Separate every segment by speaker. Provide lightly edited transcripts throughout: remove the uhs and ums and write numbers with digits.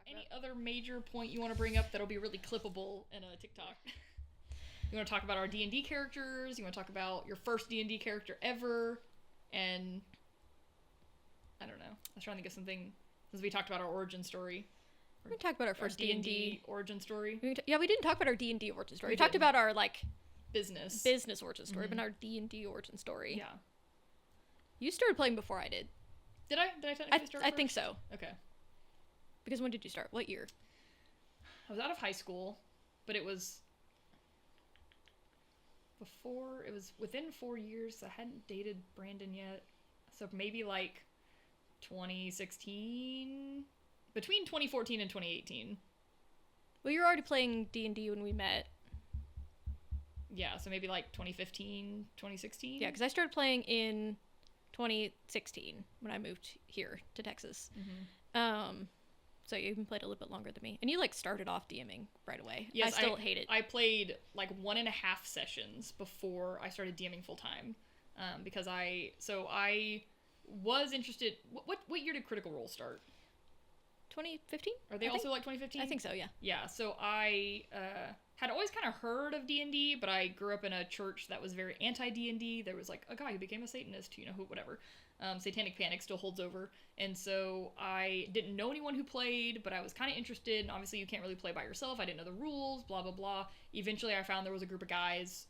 Speaker 1: Any other major point you want to bring up that'll be really clippable in a TikTok? You want to talk about our D&D characters? You want to talk about your first D&D character ever? And I don't know. I was trying to think of something since we talked about our origin story.
Speaker 2: We talked about our first
Speaker 1: D&D origin story.
Speaker 2: we didn't talk about our D&D origin story. We talked about our
Speaker 1: business
Speaker 2: origin story, but our D&D origin story.
Speaker 1: Yeah.
Speaker 2: You started playing before I did.
Speaker 1: Did I technically start
Speaker 2: I
Speaker 1: first?
Speaker 2: think so.
Speaker 1: Okay.
Speaker 2: Because when did you start? What year?
Speaker 1: I was out of high school, but it was within 4 years. I hadn't dated Brandon yet. So maybe 2016, between 2014 and 2018.
Speaker 2: Well, you were already playing D&D when we met.
Speaker 1: Yeah, so maybe 2015, 2016.
Speaker 2: Yeah, because I started playing in 2016 when I moved here to Texas.
Speaker 1: Mm-hmm.
Speaker 2: So you even played a little bit longer than me. And you started off DMing right away.
Speaker 1: Yes,
Speaker 2: I still hate it.
Speaker 1: I played 1.5 sessions before I started DMing full time. Because I was interested. What year did Critical Role start?
Speaker 2: 2015?
Speaker 1: Are they also 2015?
Speaker 2: I think so, yeah.
Speaker 1: Yeah, so I had always kind of heard of D&D, but I grew up in a church that was very anti-D&D. There was a guy who became a Satanist, whatever. Satanic Panic still holds over. And so I didn't know anyone who played, but I was kind of interested. And obviously you can't really play by yourself. I didn't know the rules, blah, blah, blah. Eventually I found there was a group of guys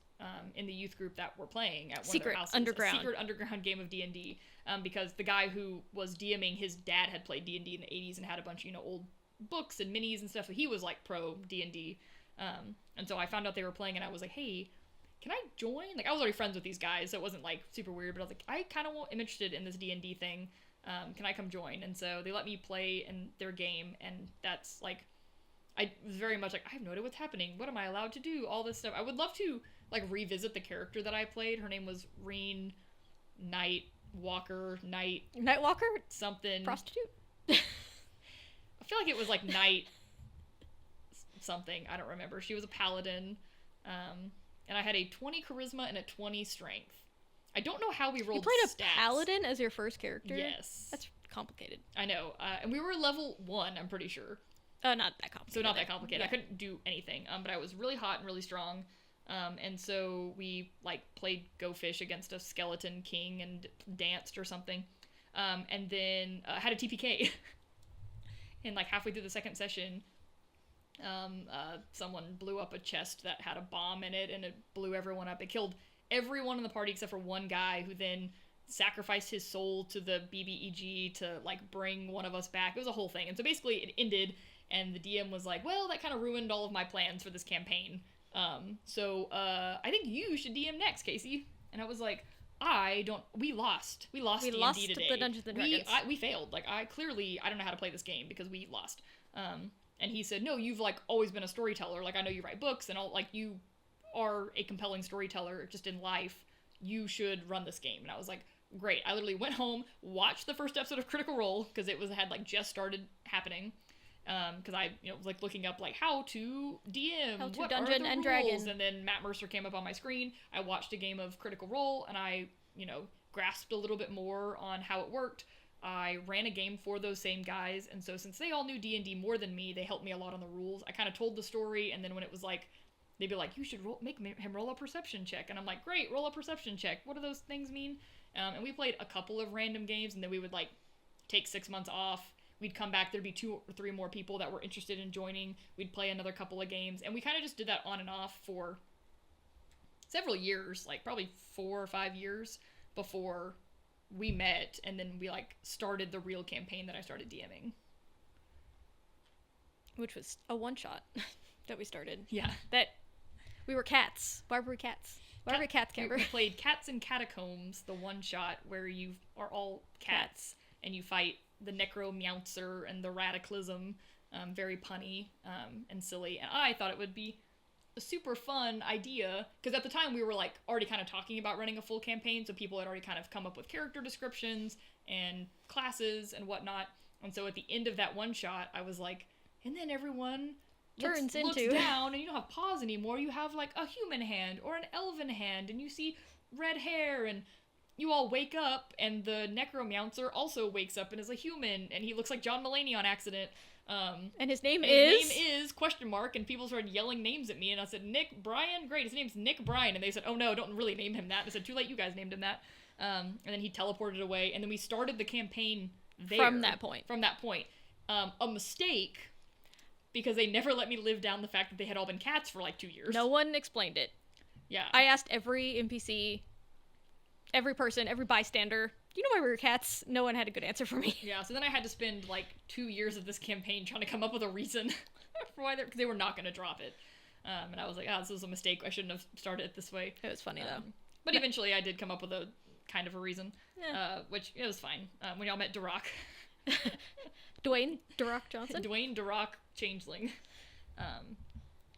Speaker 1: in the youth group that were playing at one of their houses.
Speaker 2: Underground.
Speaker 1: A secret underground game of D&D. Because the guy who was DMing, his dad had played D&D in the 80s and had a bunch of, old books and minis and stuff. So he was pro D&D. And so I found out they were playing and I was like, hey, can I join? I was already friends with these guys, so it wasn't super weird, but I was like, I kind of am interested in this D&D thing. Can I come join? And so they let me play in their game, and that's I was very much I have no idea what's happening. What am I allowed to do? All this stuff. I would love to revisit the character that I played. Her name was Reen Nightwalker something.
Speaker 2: Prostitute?
Speaker 1: I feel like it was Night something. I don't remember. She was a paladin. And I had a 20 charisma and a 20 strength. I don't know how we rolled.
Speaker 2: You played
Speaker 1: stats.
Speaker 2: a paladin as your first character?
Speaker 1: Yes.
Speaker 2: That's complicated.
Speaker 1: I know. And we were level 1, I'm pretty sure.
Speaker 2: Not that complicated.
Speaker 1: So not that complicated.
Speaker 2: Yeah.
Speaker 1: I couldn't do anything. But I was really hot and really strong. And so we played Go Fish against a skeleton king and danced or something. And then had a TPK. And halfway through the second session, someone blew up a chest that had a bomb in it, and it blew everyone up. It killed everyone in the party except for one guy, who then sacrificed his soul to the BBEG to bring one of us back. It was a whole thing. And so basically it ended, and the DM was like, well, that kind of ruined all of my plans for this campaign. So I think you should DM next, Casey. And I was like, we lost D&D today.
Speaker 2: The Dungeons and Dragons.
Speaker 1: We failed. I don't know how to play this game because we lost. And he said, no, you've always been a storyteller. I know you write books and all, you are a compelling storyteller just in life. You should run this game. And I was like, great. I literally went home, watched the first episode of Critical Role because it had just started happening. Because I was looking up how to DM, what
Speaker 2: Dungeon
Speaker 1: are
Speaker 2: and
Speaker 1: the
Speaker 2: Dragon.
Speaker 1: rules, and then Matt Mercer came up on my screen. I watched a game of Critical Role and I grasped a little bit more on how it worked. I ran a game for those same guys, and so since they all knew D&D more than me, they helped me a lot on the rules. I kind of told the story, and then when it was they'd be like, you should make him roll a perception check, and I'm like, great, roll a perception check. What do those things mean? And we played a couple of random games, and then we would take 6 months off. We'd come back, there'd be 2 or 3 more people that were interested in joining. We'd play another couple of games, and we kind of just did that on and off for several years, probably 4 or 5 years before we met, and then we started the real campaign that I started DMing,
Speaker 2: which was a one-shot that we started.
Speaker 1: Yeah,
Speaker 2: that we were cats. Why were we cats? Why were we cats, Camber?
Speaker 1: We played Cats in Catacombs, the one-shot where you are all cats and you fight the Necromancer and the Radicalism. Very punny and silly, and I thought it would be a super fun idea, because at the time we were already kind of talking about running a full campaign, so people had already kind of come up with character descriptions and classes and whatnot. And so at the end of that one shot, I was like, and then everyone looks down, and you don't have paws anymore. You have a human hand or an elven hand, and you see red hair, and you all wake up, and the necromancer also wakes up and is a human, and he looks like John Mulaney on accident.
Speaker 2: And his name
Speaker 1: is question mark, and people started yelling names at me, and I said, Nick Bryan? Great, his name's Nick Bryan. And they said, oh no, don't really name him that. And I said, too late, you guys named him that. And then he teleported away, and then we started the campaign there.
Speaker 2: From that point.
Speaker 1: A mistake, because they never let me live down the fact that they had all been cats for like 2 years.
Speaker 2: No one explained it.
Speaker 1: Yeah.
Speaker 2: I asked every NPC, every person, every bystander, do you know why we were cats? No one had a good answer for me.
Speaker 1: Yeah, so then I had to spend like 2 years of this campaign trying to come up with a reason for why because they were not going to drop it. And I was like, this was a mistake. I shouldn't have started it this way.
Speaker 2: It was funny, though.
Speaker 1: But eventually I did come up with a kind of a reason, which it was fine. When y'all met Duroc.
Speaker 2: Dwayne Duroc Johnson?
Speaker 1: Dwayne Duroc Changeling.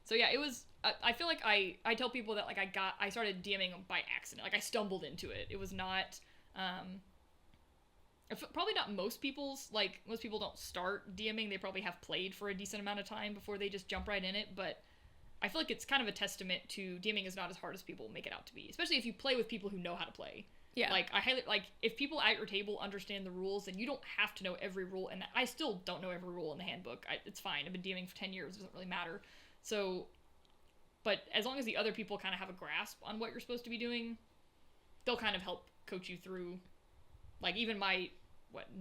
Speaker 1: So yeah, it was... I feel like I tell people that like I started DMing by accident. Like I stumbled into it. It was not... probably not most people's, like, most people don't start DMing. They probably have played for a decent amount of time before they just jump right in it, but I feel like it's kind of a testament to DMing is not as hard as people make it out to be, especially if you play with people who know how to play.
Speaker 2: Yeah.
Speaker 1: Like, if people at your table understand the rules, then you don't have to know every rule, and I still don't know every rule in the handbook. It's fine. I've been DMing for 10 years. It doesn't really matter. So, but as long as the other people kind of have a grasp on what you're supposed to be doing, they'll kind of help coach you through. Like, even my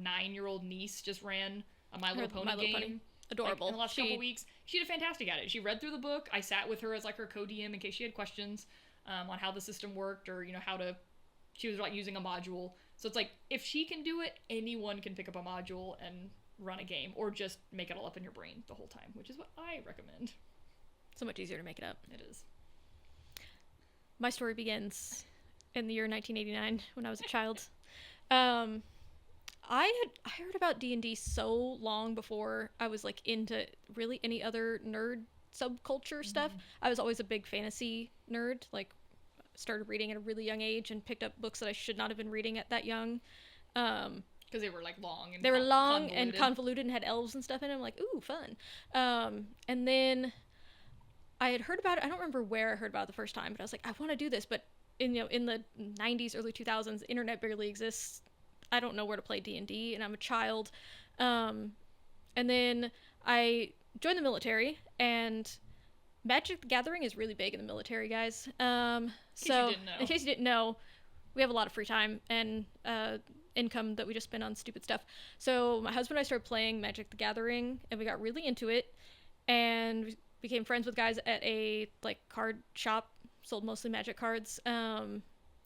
Speaker 1: 9-year-old niece just ran a My Little Pony game. Pony.
Speaker 2: Adorable.
Speaker 1: Like, in the last couple weeks. She did fantastic at it. She read through the book. I sat with her as like her co-DM in case she had questions on how the system worked, or how to. She was like using a module. So it's like, if she can do it, anyone can pick up a module and run a game, or just make it all up in your brain the whole time, which is what I recommend.
Speaker 2: So much easier to make it up.
Speaker 1: It is.
Speaker 2: My story begins in the year 1989 when I was a child. I heard about D&D so long before I was like into really any other nerd subculture stuff. I was always a big fantasy nerd, like started reading at a really young age and picked up books that I should not have been reading at that young.
Speaker 1: Because they were like long and
Speaker 2: and convoluted and had elves and stuff in them. Like, ooh, fun. And then I had heard about it. I don't remember where I heard about it the first time, but I was like, I want to do this. But in the 90s, early 2000s, the internet barely exists. I don't know where to play D&D, and I'm a child. And then I joined the military, and Magic the Gathering is really big in the military, guys. In case you didn't know, we have a lot of free time and income that we just spend on stupid stuff. So my husband and I started playing Magic the Gathering, and we got really into it, and we became friends with guys at a like card shop, sold mostly Magic cards.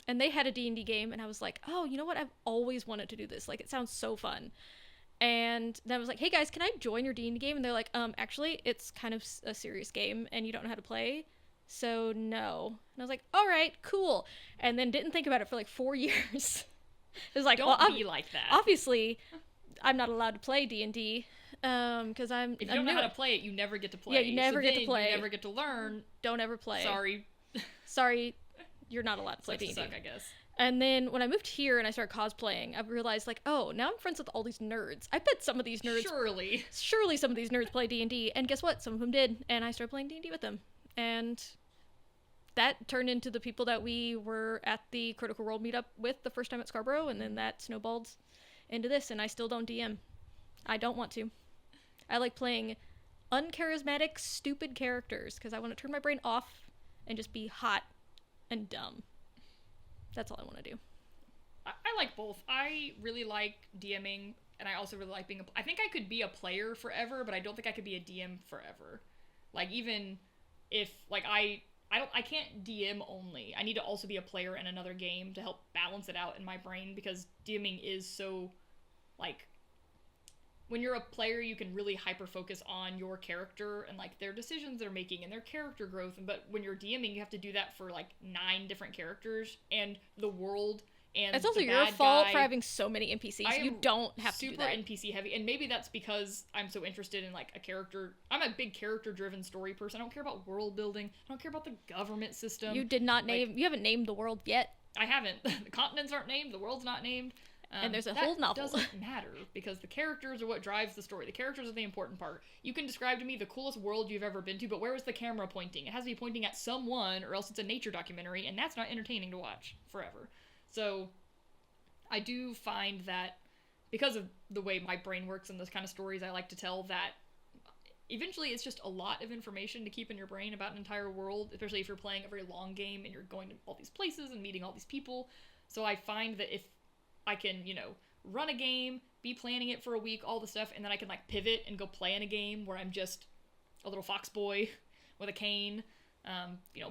Speaker 2: And they had a D&D game, and I was like, oh, you know what? I've always wanted to do this. Like, it sounds so fun. And then I was like, hey, guys, can I join your D&D game? And they're like, actually, it's kind of a serious game, and you don't know how to play, so no. And I was like, all right, cool. And then didn't think about it for, like, 4 years. It was like,
Speaker 1: don't be like that.
Speaker 2: Obviously, I'm not allowed to play D&D, because
Speaker 1: If you don't know how to play it, you never get to play.
Speaker 2: Yeah, you never get to play.
Speaker 1: You never get to learn.
Speaker 2: Don't ever play.
Speaker 1: Sorry.
Speaker 2: You're not allowed to play D&D.
Speaker 1: Suck, I guess.
Speaker 2: And then when I moved here and I started cosplaying, I realized, like, oh, now I'm friends with all these nerds. I bet some of these nerds... Surely some of these nerds play D&D. And guess what? Some of them did. And I started playing D&D with them. And that turned into the people that we were at the Critical Role meetup with the first time at Scarborough. And then that snowballed into this. And I still don't DM. I don't want to. I like playing uncharismatic, stupid characters because I want to turn my brain off and just be hot and dumb. That's all I want to do.
Speaker 1: I like both. I really like DMing, and I also really like being I think I could be a player forever, but I don't think I could be a DM forever. Like, even if, like, I can't DM only. I need to also be a player in another game to help balance it out in my brain, because DMing is so, like, when you're a player, you can really hyper-focus on your character and, like, their decisions they're making and their character growth. But when you're DMing, you have to do that for, like, 9 different characters and the world and
Speaker 2: it's also
Speaker 1: the
Speaker 2: your
Speaker 1: bad
Speaker 2: fault
Speaker 1: guy.
Speaker 2: for having so many NPCs. You don't have to do that.
Speaker 1: Super NPC heavy, and maybe that's because I'm so interested in, like, a character. I'm a big character-driven story person. I don't care about world building. I don't care about the government system.
Speaker 2: You did not name...
Speaker 1: Like,
Speaker 2: you haven't named the world yet.
Speaker 1: I haven't. The continents aren't named. The world's not named.
Speaker 2: And there's a whole novel.
Speaker 1: That doesn't matter, because the characters are what drives the story. The characters are the important part. You can describe to me the coolest world you've ever been to, but where is the camera pointing? It has to be pointing at someone, or else it's a nature documentary, and that's not entertaining to watch forever. So I do find that because of the way my brain works and those kind of stories I like to tell, that eventually it's just a lot of information to keep in your brain about an entire world, especially if you're playing a very long game and you're going to all these places and meeting all these people. So I find that if I can, run a game, be planning it for a week, all the stuff, and then I can like pivot and go play in a game where I'm just a little fox boy with a cane,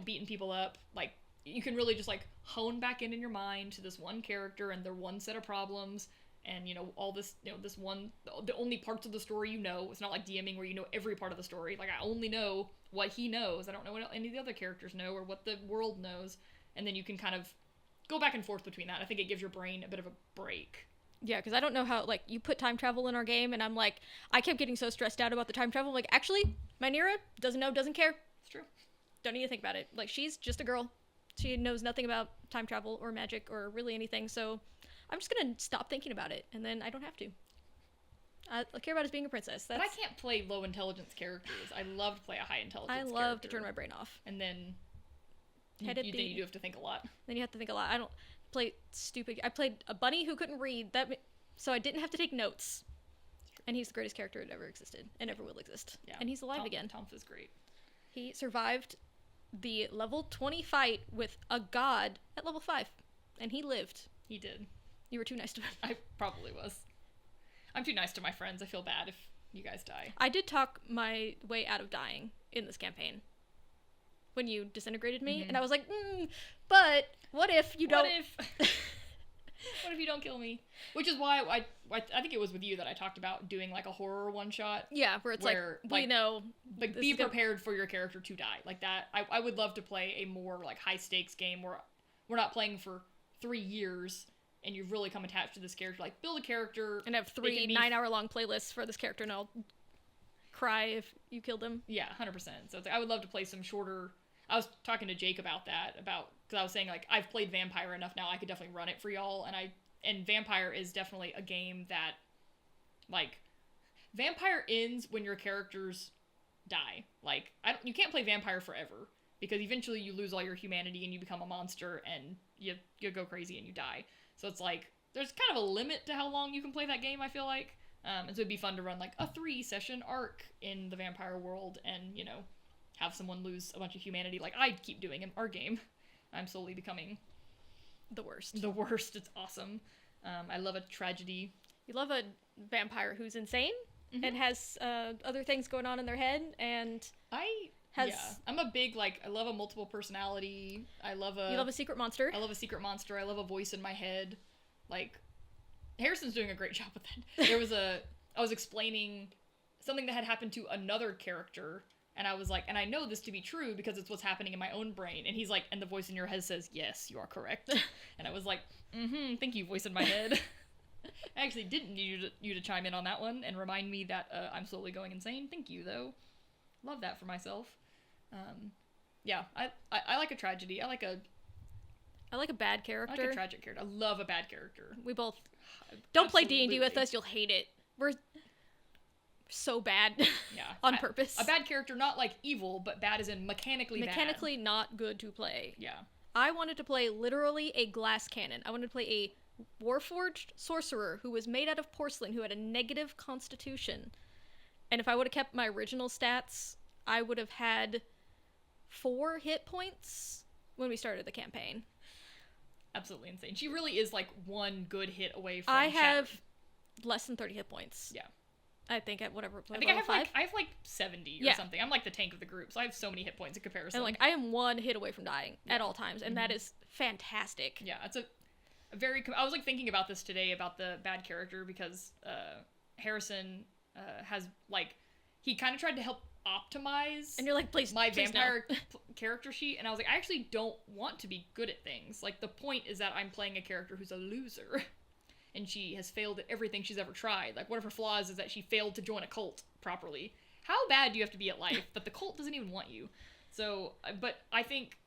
Speaker 1: beating people up. Like, you can really just like hone back in your mind to this one character and their one set of problems, and all this, this one, the only parts of the story it's not like DMing where every part of the story. Like, I only know what he knows. I don't know what any of the other characters know or what the world knows, and then you can kind of go back and forth between that. I think it gives your brain a bit of a break.
Speaker 2: Yeah, because I don't know how, like, you put time travel in our game, and I'm like, I kept getting so stressed out about the time travel. I'm like, actually, my Nira doesn't know, doesn't care.
Speaker 1: It's true.
Speaker 2: Don't need to think about it. Like, she's just a girl. She knows nothing about time travel or magic or really anything, so I'm just gonna stop thinking about it, and then I don't have to. I care about is being a princess.
Speaker 1: But I can't play low intelligence characters. I love to play a high intelligence character.
Speaker 2: I love to turn my brain off.
Speaker 1: And then you do have to think a lot.
Speaker 2: Then you have to think a lot. I don't play stupid. I played a bunny who couldn't read, so I didn't have to take notes. And he's the greatest character that ever existed and ever will exist. Yeah. And he's alive again.
Speaker 1: Tomf is great.
Speaker 2: He survived the level 20 fight with a god at level 5. And he lived.
Speaker 1: He did.
Speaker 2: You were too nice to him.
Speaker 1: I probably was. I'm too nice to my friends. I feel bad if you guys die.
Speaker 2: I did talk my way out of dying in this campaign. When you disintegrated me, and I was like, but what if you don't...
Speaker 1: What if you don't kill me? Which is why I think it was with you that I talked about doing like a horror one-shot.
Speaker 2: Yeah, where it's like we know...
Speaker 1: Like, be prepared for your character to die. Like that. I would love to play a more like high-stakes game where we're not playing for 3 years and you've really come attached to this character. Like, build a character...
Speaker 2: And have 3 9-hour-long playlists for this character, and I'll cry if you killed him.
Speaker 1: Yeah, 100%. So it's like, I would love to play some shorter... I was talking to Jake about that, because I was saying, like, I've played Vampire enough now, I could definitely run it for y'all, and Vampire is definitely a game that, like, Vampire ends when your characters die. Like, you can't play Vampire forever, because eventually you lose all your humanity and you become a monster, and you go crazy and you die. So it's like, there's kind of a limit to how long you can play that game, I feel like, and so it'd be fun to run, like, a 3-session arc in the Vampire world, and, have someone lose a bunch of humanity like I keep doing in our game. I'm slowly becoming
Speaker 2: the worst.
Speaker 1: It's awesome. I love a tragedy.
Speaker 2: You love a vampire who's insane and has other things going on in their head, and
Speaker 1: I'm a big, like, I love a multiple personality. You love
Speaker 2: a secret monster.
Speaker 1: I love a secret monster. I love a voice in my head. Like, Harrison's doing a great job with that. I was explaining something that had happened to another character, and I was like, and I know this to be true because it's what's happening in my own brain. And he's like, and the voice in your head says, yes, you are correct. And I was like, thank you, voice in my head. I actually didn't need you to chime in on that one and remind me that I'm slowly going insane. Thank you, though. Love that for myself. Yeah, I like a tragedy. I like a
Speaker 2: bad character.
Speaker 1: I like a tragic character. I love a bad character.
Speaker 2: We both... Don't play D&D with us, you'll hate it. We're so bad. Yeah. On purpose.
Speaker 1: A bad character, not like evil, but bad as in mechanically bad.
Speaker 2: Mechanically not good to play.
Speaker 1: Yeah.
Speaker 2: I wanted to play literally a glass cannon. I wanted to play a warforged sorcerer who was made out of porcelain, who had a negative constitution. And if I would have kept my original stats, I would have had 4 hit points when we started the campaign.
Speaker 1: Absolutely insane. She really is like one good hit away from
Speaker 2: I have less than 30 hit points.
Speaker 1: Yeah.
Speaker 2: I think at whatever
Speaker 1: I think I have like 70 or something. I'm like the tank of the group, so I have so many hit points in comparison.
Speaker 2: And like I am 1 hit away from dying at all times, and that is fantastic.
Speaker 1: Yeah, it's a very... I was like thinking about this today about the bad character because Harrison has like... He kind of tried to help optimize...
Speaker 2: And you're like, please,
Speaker 1: my vampire character sheet, and I was like, I actually don't want to be good at things. Like, the point is that I'm playing a character who's a loser. And she has failed at everything she's ever tried. Like, one of her flaws is that she failed to join a cult properly. How bad do you have to be at life that the cult doesn't even want you? So, but I think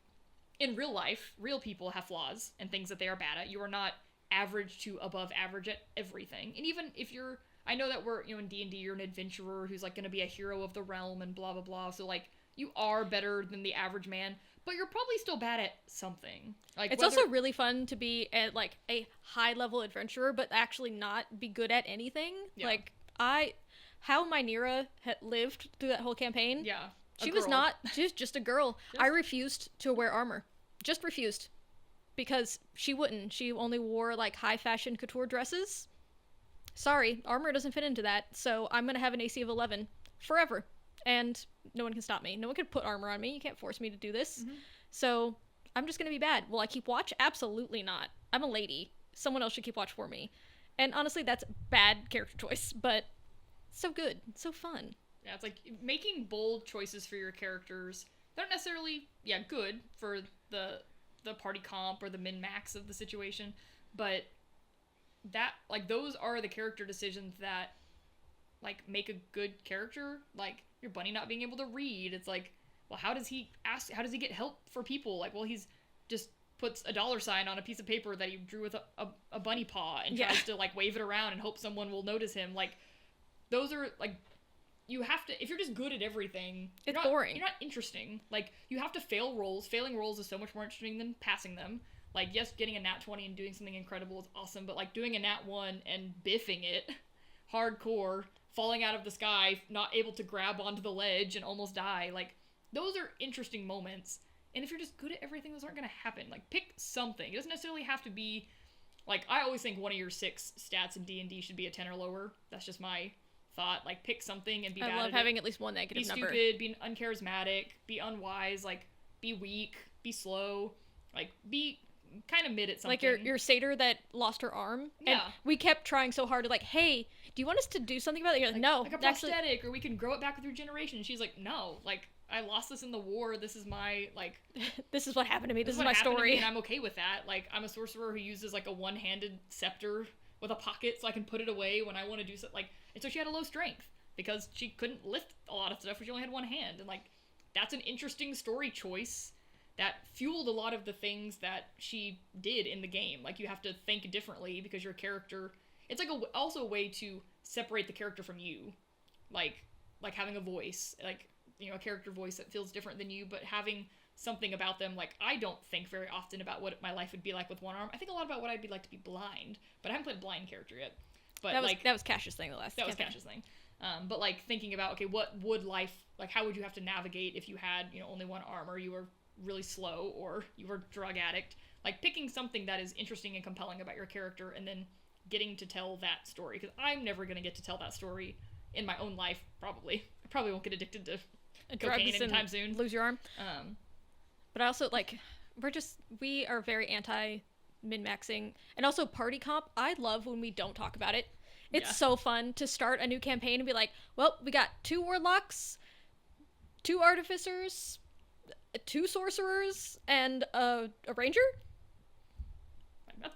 Speaker 1: in real life, real people have flaws and things that they are bad at. You are not average to above average at everything. And even if you're... I know that we're, in D&D, you're an adventurer who's, like, going to be a hero of the realm and blah, blah, blah. So, like, you are better than the average man. but you're probably still bad at something. Like
Speaker 2: it's also really fun to be at like a high level adventurer, but actually not be good at anything.
Speaker 1: Yeah.
Speaker 2: Like how Mynira had lived through that whole campaign.
Speaker 1: Yeah.
Speaker 2: She was not just a girl. I refused to wear armor. Just refused. Because she wouldn't. She only wore like high fashion couture dresses. Sorry, armor doesn't fit into that. So I'm going to have an AC of 11 forever. And no one can stop me. No one can put armor on me. You can't force me to do this.
Speaker 1: Mm-hmm.
Speaker 2: So I'm just going to be bad. Will I keep watch? Absolutely not. I'm a lady. Someone else should keep watch for me. And honestly, that's bad character choice, but so good. So fun.
Speaker 1: Yeah, it's like making bold choices for your characters. They're not necessarily, good for the party comp or the min-max of the situation, but that, like, those are the character decisions that, like, make a good character. Like, your bunny not being able to read. It's like, well, how does he get help for people? Like, well, he's just puts a $sign on a piece of paper that he drew with a bunny paw and tries to, like, wave it around and hope someone will notice him. Like, those are, like, you have to, if you're just good at everything,
Speaker 2: it's boring.
Speaker 1: You're not interesting. Like, you have to fail rolls. Failing rolls is so much more interesting than passing them. Like, yes, getting a nat 20 and doing something incredible is awesome, but, like, doing a nat 1 and biffing it, hardcore, falling out of the sky, not able to grab onto the ledge and almost die, like, those are interesting moments. And if you're just good at everything, those aren't going to happen. Like, pick something. It doesn't necessarily have to be, like, I always think one of your 6 stats in D&D should be a 10 or lower. That's just my thought. Like, pick something and be bad at it.
Speaker 2: I love having at least one negative number.
Speaker 1: Be stupid, be uncharismatic, be unwise, like, be weak, be slow, like, be kind of mid at something.
Speaker 2: Like your satyr that lost her arm.
Speaker 1: Yeah.
Speaker 2: And we kept trying so hard to, like, hey, do you want us to do something about it? You're like, no.
Speaker 1: Like a prosthetic, or we can grow it back with regeneration. And she's like, no, like, I lost this in the war. This is my, like...
Speaker 2: this is what happened to me. This is my
Speaker 1: story.
Speaker 2: story.
Speaker 1: And I'm okay with that. Like, I'm a sorcerer who uses, like, a one-handed scepter with a pocket so I can put it away when I want to do something. Like, and so she had a low strength because she couldn't lift a lot of stuff because she only had one hand. And, like, that's an interesting story choice that fueled a lot of the things that she did in the game. Like, you have to think differently because your character... It's, like, also a way to separate the character from you. Like having a voice. Like, you know, a character voice that feels different than you, but having something about them. Like, I don't think very often about what my life would be like with one arm. I think a lot about what I'd be like to be blind, but I haven't played a blind character yet. But
Speaker 2: that was Cash's thing the last.
Speaker 1: That was Cash's thing. But, like, thinking about, okay, what would life, like, how would you have to navigate if you had, you know, only one arm, or you were really slow, or you were a drug addict? Like, picking something that is interesting and compelling about your character, and then getting to tell that story, because I'm never going to get to tell that story in my own life, probably. I probably won't get addicted to cocaine anytime soon.
Speaker 2: Lose your arm. But I also, like, we are very anti min-maxing. And also party comp, I love when we don't talk about it. It's so fun to start a new campaign and be like, well, we got 2 warlocks, 2 artificers, 2 sorcerers, and a ranger?
Speaker 1: That's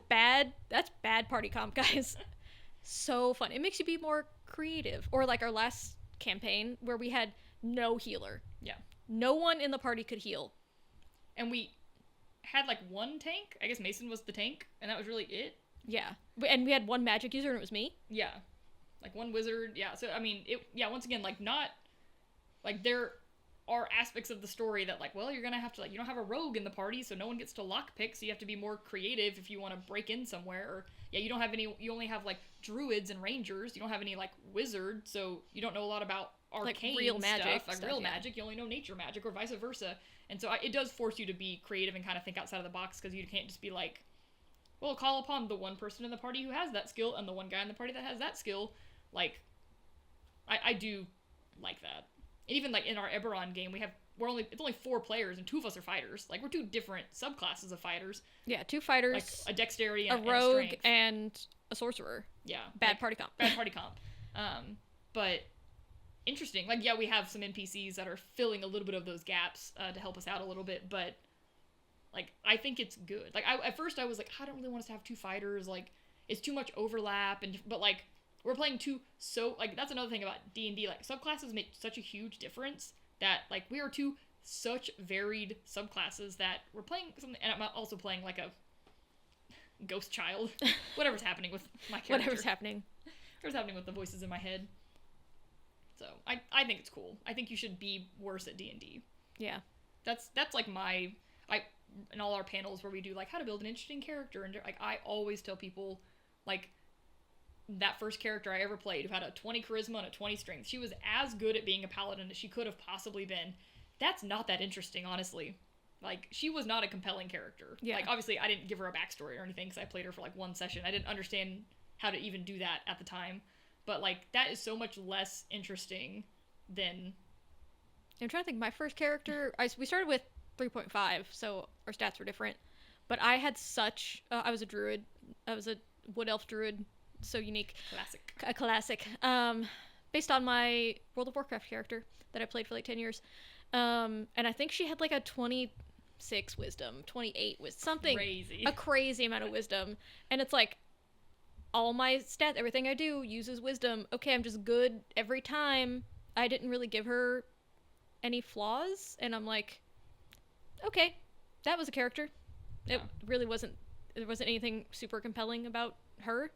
Speaker 1: bad.
Speaker 2: That's bad party comp, guys. So fun. It makes you be more creative. Or like our last campaign where we had no healer.
Speaker 1: Yeah.
Speaker 2: No one in the party could heal.
Speaker 1: And we had, like, one tank. I guess Mason was the tank, and that was really it.
Speaker 2: Yeah. And we had one magic user, and it was me.
Speaker 1: Yeah. Like, one wizard. Yeah. So, I mean, once again, like, not... Like, there are aspects of the story that, like, well, you're gonna have to, like, you don't have a rogue in the party, so no one gets to lockpick, so you have to be more creative if you want to break in somewhere. Or, you don't have any... You only have, like, druids and rangers. You don't have any, like, wizards, so you don't know a lot about arcane
Speaker 2: like real magic
Speaker 1: stuff. Like, real magic. You only know nature magic, or vice versa. And so it does force you to be creative and kind of think outside of the box, because you can't just be like, well, call upon the one person in the party who has that skill and the one guy in the party that has that skill. Like, I do like that. And even, like, in our Eberron game, it's only 4 players, and 2 of us are fighters. Like, we're 2 different subclasses of fighters.
Speaker 2: Yeah, 2 fighters.
Speaker 1: Like, a dexterity and
Speaker 2: a rogue
Speaker 1: and a strength.
Speaker 2: And a sorcerer.
Speaker 1: Yeah.
Speaker 2: Bad party comp.
Speaker 1: Bad party comp. But interesting. Like, we have some NPCs that are filling a little bit of those gaps to help us out a little bit, but, like, I think it's good. Like, at first I was like, I don't really want us to have 2 fighters. Like, it's too much overlap, but, like, we're playing 2 like, that's another thing about D&D. Like, subclasses make such a huge difference that, like, we are 2 such varied subclasses that we're playing something, and I'm also playing, like, a ghost child. Whatever's happening with my character.
Speaker 2: Whatever's happening
Speaker 1: with the voices in my head. So, I think it's cool. I think you should be worse at D&D.
Speaker 2: Yeah.
Speaker 1: That's like I in all our panels where we do like how to build an interesting character, and like I always tell people like that first character I ever played who had a 20 charisma and a 20 strength, she was as good at being a paladin as she could have possibly been. That's not that interesting, honestly. Like, she was not a compelling character.
Speaker 2: Yeah.
Speaker 1: Like, obviously, I didn't give her a backstory or anything because I played her for, like, one session. I didn't understand how to even do that at the time. But, like, that is so much less interesting than...
Speaker 2: I'm trying to think. My first character... we started with 3.5, so our stats were different. But I had such... I was a druid. I was a wood elf druid. So unique.
Speaker 1: Classic.
Speaker 2: A classic. Based on my World of Warcraft character that I played for, like, 10 years. And I think she had, like, a 26 wisdom, 28 wisdom, something
Speaker 1: Crazy.
Speaker 2: A crazy amount of wisdom. And it's like all my stats, everything I do uses wisdom. Okay, I'm just good every time. I didn't really give her any flaws, and I'm like, okay, that was a character.
Speaker 1: Yeah.
Speaker 2: It really wasn't. There wasn't anything super compelling about her.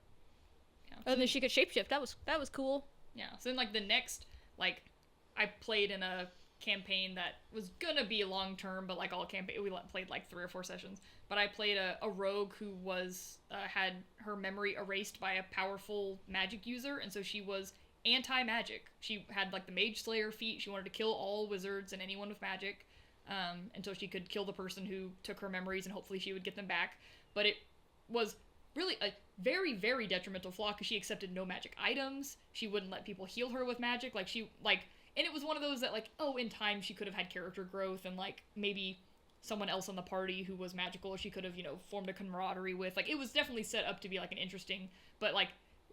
Speaker 1: Yeah.
Speaker 2: Other than she could shapeshift. That was cool.
Speaker 1: Yeah. So then, like, the next, like, I played in a campaign that was gonna be long term, but like all campaign, we played like 3 or 4 sessions. But I played a rogue who was had her memory erased by a powerful magic user, and so she was anti-magic. She had like the Mage Slayer feat. She wanted to kill all wizards and anyone with magic, until she could kill the person who took her memories, and hopefully she would get them back. But it was really a very, very detrimental flaw because she accepted no magic items. She wouldn't let people heal her with magic. And it was one of those that, like, oh, in time she could have had character growth and, like, maybe someone else on the party who was magical she could have, you know, formed a camaraderie with. Like, it was definitely set up to be, like, an interesting, but, like,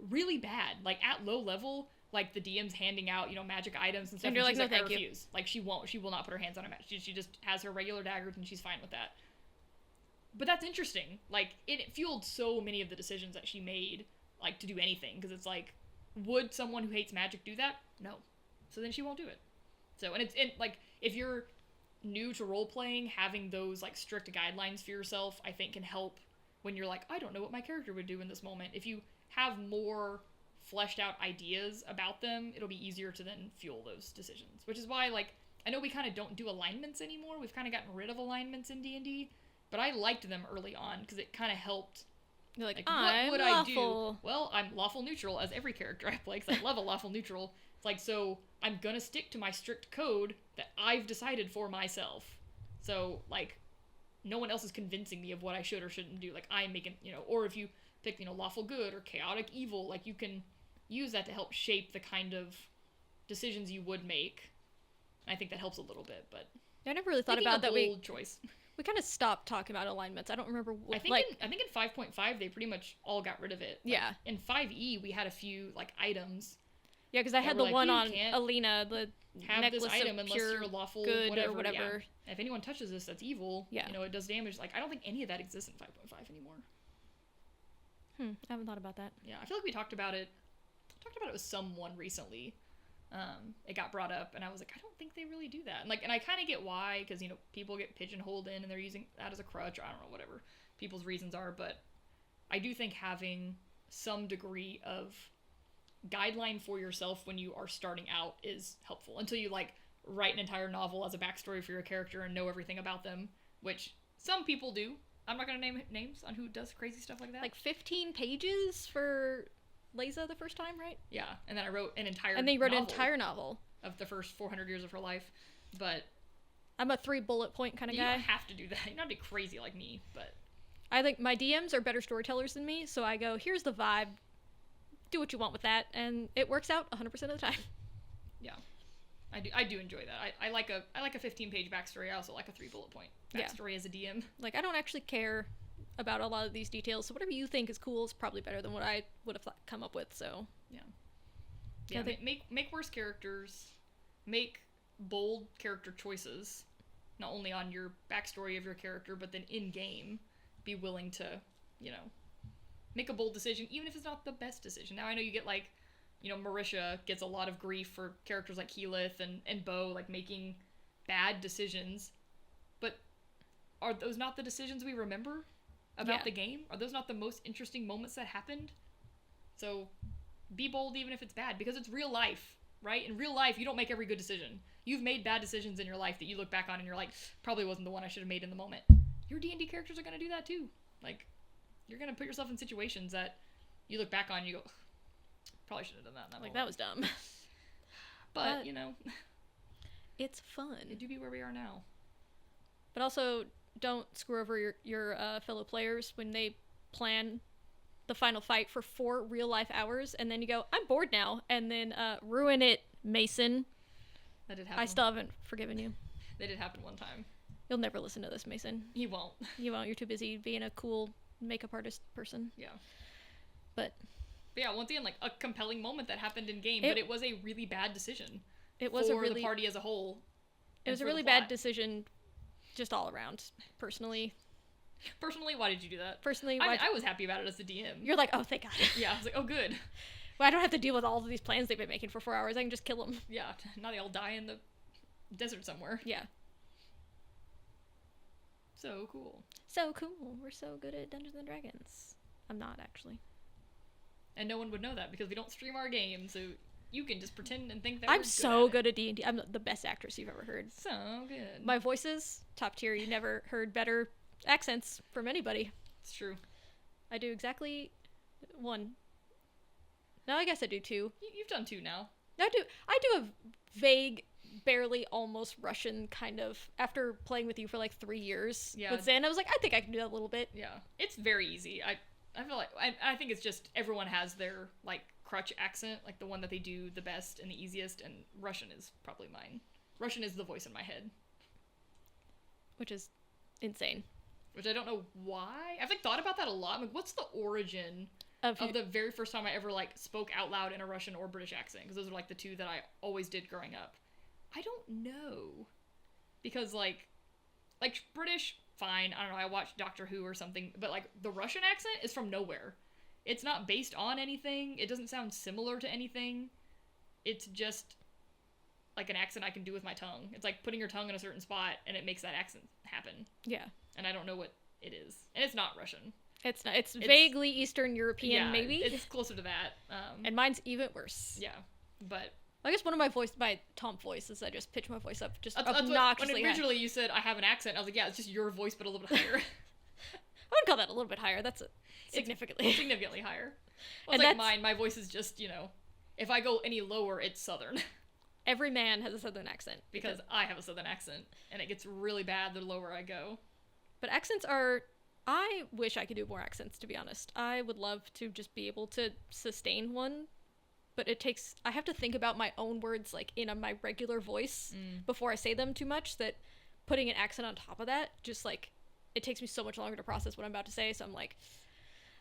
Speaker 1: really bad. Like, at low level, like, the DM's handing out, you know, magic items and stuff.
Speaker 2: And you're like,
Speaker 1: she's
Speaker 2: no,
Speaker 1: I
Speaker 2: thank you.
Speaker 1: refuse. Like, she will not put her hands on a match. She just has her regular daggers and she's fine with that. But that's interesting. Like, it fueled so many of the decisions that she made, like, to do anything. Because it's like, would someone who hates magic do that? No. So then she won't do it. So, and like, if you're new to role-playing, having those, like, strict guidelines for yourself, I think can help when you're like, I don't know what my character would do in this moment. If you have more fleshed out ideas about them, it'll be easier to then fuel those decisions. Which is why, like, I know we kind of don't do alignments anymore. We've kind of gotten rid of alignments in D&D. But I liked them early on because it kind of helped.
Speaker 2: You're like,
Speaker 1: what would
Speaker 2: lawful.
Speaker 1: I do? Well, I'm lawful neutral as every character I play because I love a lawful neutral. It's like, so I'm gonna stick to my strict code that I've decided for myself. So, like, no one else is convincing me of what I should or shouldn't do. Like, I'm making, you know, or if you pick, you know, lawful good or chaotic evil, like, you can use that to help shape the kind of decisions you would make. I think that helps a little bit, but
Speaker 2: I never really thought
Speaker 1: making
Speaker 2: about
Speaker 1: a
Speaker 2: that.
Speaker 1: bold choice.
Speaker 2: We kind of stopped talking about alignments. I don't remember.
Speaker 1: I think in 5.5 they pretty much all got rid of it. Like,
Speaker 2: yeah.
Speaker 1: In 5e we had a few like items.
Speaker 2: Yeah, because I had the
Speaker 1: like,
Speaker 2: one on
Speaker 1: can't
Speaker 2: Alina, the
Speaker 1: have
Speaker 2: necklace
Speaker 1: this item
Speaker 2: of
Speaker 1: unless
Speaker 2: pure
Speaker 1: you're lawful
Speaker 2: good
Speaker 1: whatever.
Speaker 2: or whatever.
Speaker 1: Yeah. If anyone touches this, that's evil.
Speaker 2: Yeah.
Speaker 1: You know, it does damage. Like, I don't think any of that exists in 5.5 anymore.
Speaker 2: I haven't thought about that.
Speaker 1: Yeah, I feel like we talked about it with someone recently. It got brought up, and I was like, I don't think they really do that. And I kind of get why, because, you know, people get pigeonholed in, and they're using that as a crutch, or I don't know, whatever people's reasons are, but I do think having some degree of guideline for yourself when you are starting out is helpful, until you, like, write an entire novel as a backstory for your character and know everything about them, which some people do. I'm not going to name names on who does crazy stuff like that.
Speaker 2: Like 15 pages for Leza the first time, right?
Speaker 1: Yeah, and then I wrote an entire
Speaker 2: And then you wrote an entire novel
Speaker 1: of the first 400 years of her life, but
Speaker 2: I'm a 3 bullet point kind of
Speaker 1: you
Speaker 2: guy.
Speaker 1: don't have to do that. You don't have to be crazy like me, but
Speaker 2: I think my DMs are better storytellers than me, so I go, here's the vibe, do what you want with that, and it works out 100% of the time.
Speaker 1: Yeah, I do enjoy that. I like a 15-page backstory. I also like a 3 bullet point backstory as a DM.
Speaker 2: Like, I don't actually care about a lot of these details, so whatever you think is cool is probably better than what I would have come up with. So
Speaker 1: yeah, make worse characters, make bold character choices, not only on your backstory of your character, but then in game, be willing to, you know, make a bold decision, even if it's not the best decision. Now I know you get, like, you know, Marisha gets a lot of grief for characters like Keyleth and Bo, like, making bad decisions, but are those not the decisions we remember about the game? Are those not the most interesting moments that happened? So be bold even if it's bad, because it's real life. right? In real life, you don't make every good decision. You've made bad decisions in your life that you look back on and you're like, probably wasn't the one I should have made in the moment. Your D&D characters are going to do that too. Like, you're going to put yourself in situations that you look back on and you go, probably should have done that in that moment.
Speaker 2: That was dumb.
Speaker 1: But, you know.
Speaker 2: It's fun.
Speaker 1: It do be where we are now.
Speaker 2: But also, don't screw over your fellow players when they plan the final fight for 4 real-life hours, and then you go, I'm bored now, and then ruin it, Mason.
Speaker 1: That did happen.
Speaker 2: I still haven't forgiven you.
Speaker 1: That did happen one time.
Speaker 2: You'll never listen to this, Mason.
Speaker 1: He won't.
Speaker 2: You won't. You're too busy being a cool makeup artist person.
Speaker 1: Yeah.
Speaker 2: But
Speaker 1: yeah, once again, like, a compelling moment that happened in game, but it was a really bad decision.
Speaker 2: It was
Speaker 1: for the party as a whole.
Speaker 2: It was a really bad decision just all around, personally.
Speaker 1: Personally, why did you do that?
Speaker 2: Personally,
Speaker 1: I was happy about it as the DM.
Speaker 2: You're like, oh, thank God.
Speaker 1: Yeah, I was like, oh, good.
Speaker 2: Well, I don't have to deal with all of these plans they've been making for 4 hours. I can just kill them.
Speaker 1: Yeah, now they all die in the desert somewhere.
Speaker 2: Yeah.
Speaker 1: So cool.
Speaker 2: So cool. We're so good at Dungeons and Dragons. I'm not, actually.
Speaker 1: And no one would know that because we don't stream our game, so you can just pretend and think that
Speaker 2: I'm so good at D&D. I'm the best actress you've ever heard.
Speaker 1: So good.
Speaker 2: My voice is top tier. You never heard better accents from anybody.
Speaker 1: It's true.
Speaker 2: I do exactly 1. No, I guess I do 2.
Speaker 1: You've done 2 now.
Speaker 2: I do a vague, barely almost Russian kind of, after playing with you for like 3 years.
Speaker 1: Yeah.
Speaker 2: With Zen, I was like, I think I can do that a little bit.
Speaker 1: Yeah. It's very easy. I feel like, I think it's just everyone has their, like, crutch accent, like the one that they do the best and the easiest, and Russian is probably mine. Russian is the voice in my head.
Speaker 2: Which is insane.
Speaker 1: Which I don't know why. I've, like, thought about that a lot. I'm like, what's the origin of the very first time I ever, like, spoke out loud in a Russian or British accent? Because those are, like, the 2 that I always did growing up. I don't know. Because, like British, fine. I don't know, I watched Doctor Who or something. But, like, the Russian accent is from nowhere. It's not based on anything. It doesn't sound similar to anything. It's just, like, an accent I can do with my tongue. It's like putting your tongue in a certain spot, and it makes that accent happen.
Speaker 2: Yeah.
Speaker 1: And I don't know what it is. And it's not Russian.
Speaker 2: It's not. It's vaguely Eastern European,
Speaker 1: yeah,
Speaker 2: maybe.
Speaker 1: It's closer to that.
Speaker 2: And mine's even worse.
Speaker 1: Yeah, but
Speaker 2: I guess one of my Tom voice is I just pitch my voice up just obnoxiously
Speaker 1: when originally you said I have an accent, I was like, yeah, it's just your voice, but a little bit higher.
Speaker 2: I would call that a little bit higher. That's significantly
Speaker 1: higher. Well, it's like mine. My voice is just, if I go any lower, it's Southern.
Speaker 2: Every man has a Southern accent.
Speaker 1: Because I have a Southern accent, and it gets really bad the lower I go.
Speaker 2: But accents are... I wish I could do more accents, to be honest. I would love to just be able to sustain one, but it takes... I have to think about my own words, like, in my regular voice before I say them too much, that putting an accent on top of that, just, like, it takes me so much longer to process what I'm about to say, so I'm like,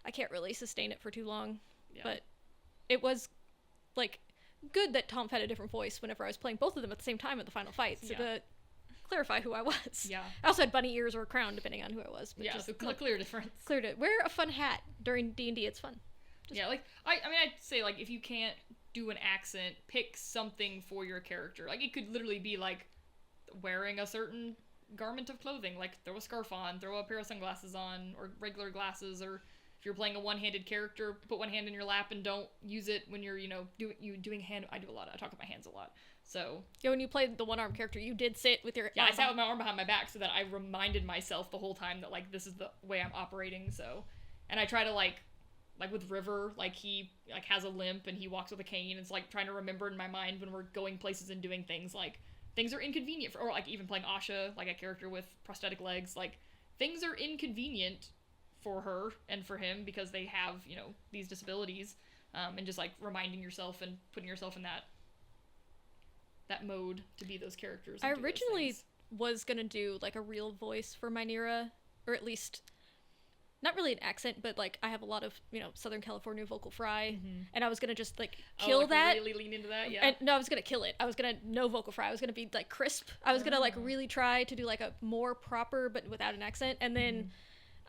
Speaker 2: I can't really sustain it for too long. Yeah. But it was, like, good that Tom had a different voice whenever I was playing both of them at the same time at the final fight, so to clarify who I was.
Speaker 1: Yeah.
Speaker 2: I also had bunny ears or a crown, depending on who I was. But
Speaker 1: yeah,
Speaker 2: just,
Speaker 1: so clear difference.
Speaker 2: Clear it. Wear a fun hat during D&D. It's fun.
Speaker 1: Yeah, like, I mean, I'd say, like, if you can't do an accent, pick something for your character. Like, it could literally be, like, wearing a certain garment of clothing. Like, throw a scarf on, throw a pair of sunglasses on, or regular glasses, or if you're playing a one-handed character, put one hand in your lap and don't use it when you're, doing hand... I do a lot. I talk with my hands a lot. So...
Speaker 2: Yeah, when you played the one-arm character, you did sit with your...
Speaker 1: Yeah, I sat with my arm behind my back so that I reminded myself the whole time that, like, this is the way I'm operating, so... And I try to, like with River, like, he, like, has a limp and he walks with a cane. It's, like, trying to remember in my mind when we're going places and doing things, like, things are inconvenient for... Or, like, even playing Asha, like, a character with prosthetic legs, like, things are inconvenient for her and for him because they have, these disabilities, and just, like, reminding yourself and putting yourself in that mode to be those characters.
Speaker 2: I originally was gonna do, like, a real voice for Mynera, or at least not really an accent, but, like, I have a lot of, Southern California vocal fry, and I was gonna just, like, kill that.
Speaker 1: Really lean into that, yeah.
Speaker 2: And, no, I was gonna kill it. I was gonna no vocal fry. I was gonna be, like, crisp. I was gonna, like, really try to do, like, a more proper but without an accent, and then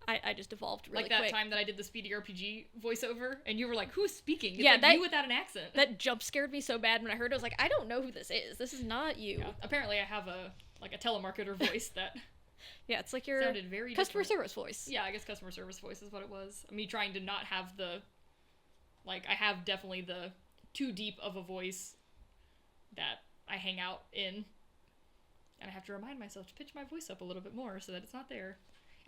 Speaker 2: I just evolved really quick.
Speaker 1: Like that time that I did the Speedy RPG voiceover, and you were like, who's speaking? It's
Speaker 2: like
Speaker 1: you without an accent.
Speaker 2: That jump scared me so bad when I heard it. I was like, I don't know who this is. This is not you.
Speaker 1: Yeah. Apparently I have a telemarketer voice that...
Speaker 2: Yeah, it's like your
Speaker 1: sounded very
Speaker 2: customer
Speaker 1: different.
Speaker 2: service voice.
Speaker 1: Yeah, I guess customer service voice is what it was. Me trying to not have the... Like, I have definitely the too deep of a voice hang out in. And I have to remind myself to pitch my voice up a little bit more so that it's not there.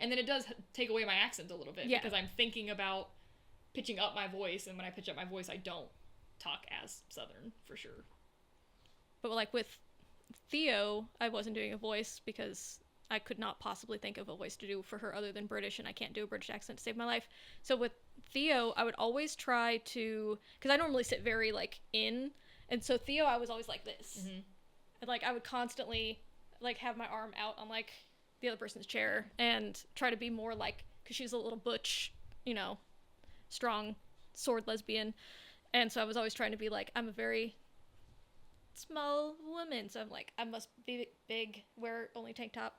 Speaker 1: And then it does take away my accent a little bit because I'm thinking about pitching up my voice, and when I pitch up my voice, I don't talk as Southern, for sure.
Speaker 2: But like with Theo, I wasn't doing a voice because I could not possibly think of a voice to do for her other than British, and I can't do a British accent to save my life. So with Theo, I would always try to, because I normally sit very like in, and so Theo, I was always like this. Mm-hmm. And like I would constantly like have my arm out on like the other person's chair and try to be more like, because she's a little butch, you know, strong sword lesbian, and so I was always trying to be like, I'm a very small woman, so I'm like, I must be big, wear only tank top,